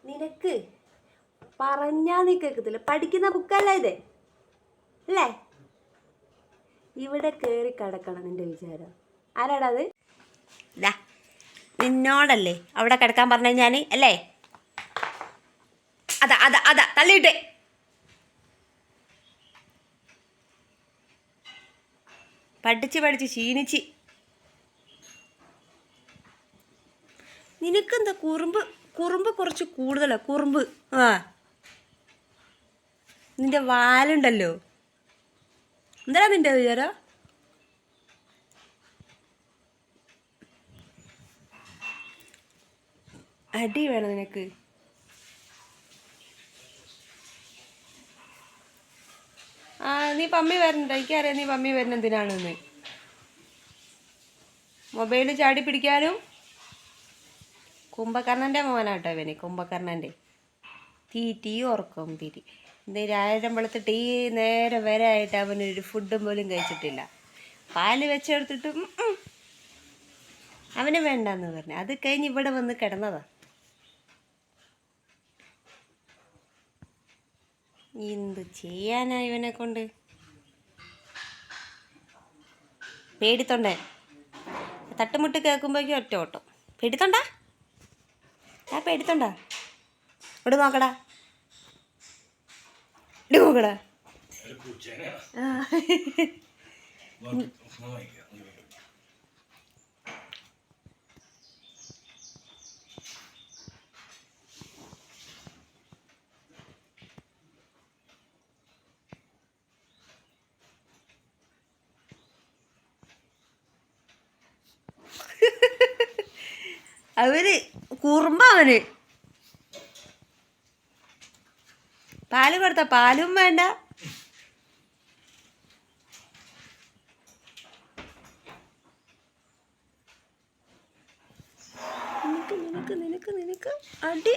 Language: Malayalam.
നിനക്ക് പറഞ്ഞാ നീ കേൾക്കത്തില്ല. പഠിക്കുന്ന ബുക്കല്ല ഇത് അല്ലേ? ഇവിടെ കയറി കിടക്കണം നിന്റെ വിചാരം. ആരാടാ അത്? ഇതാ നിന്നോടല്ലേ അവിടെ കിടക്കാൻ പറഞ്ഞു ഞാൻ അല്ലേ? അതാ അതാ അതാ തള്ളിയിട്ടേ. പഠിച്ച് ക്ഷീണിച്ച്. നിനക്കെന്താ കുറുമ്പ് കുറച്ച് കൂടുതലാ കുറുമ്പ്. ആ നിന്റെ വാലുണ്ടല്ലോ. എന്താ നിന്റെ വിചാരം? അടി വേണം നിനക്ക്. ആ നീ പമ്മി വരുന്നുണ്ട്. എനിക്കറിയാം നീ പമ്മി വരുന്ന എന്തിനാണെന്ന്. മൊബൈൽ ചാടി പിടിക്കാനും. കുംഭകർണൻ്റെ മോനാട്ടോ ഇവന്. കുംഭകർണൻ്റെ തീറ്റി ഉറക്കം തിരി. രായിരം വെളുത്തിട്ട് ഈ നേരം വരെ ആയിട്ട് അവനൊരു ഫുഡും പോലും കഴിച്ചിട്ടില്ല. പാല് വെച്ചെടുത്തിട്ടും അവന് വേണ്ടെന്ന് പറഞ്ഞു. അത് കഴിഞ്ഞ് ഇവിടെ വന്ന് കിടന്നതാ. എന്ത് ചെയ്യാനാ ഇവനെ കൊണ്ട്? പേടിത്തൊണ്ടേ തട്ടുമുട്ട് കേൾക്കുമ്പോഴേക്കും ഒറ്റ ഓട്ടം. പേടിത്തൊണ്ടാ? ആ പേടിത്തൊണ്ടാ? ഇവിടെ നോക്കടാ, ഇവിടെ നോക്കടാ. അവന് കുറുമ്പ. അവന് പാല് കൊടുത്ത പാലും വേണ്ട. നിനക്ക് അടി.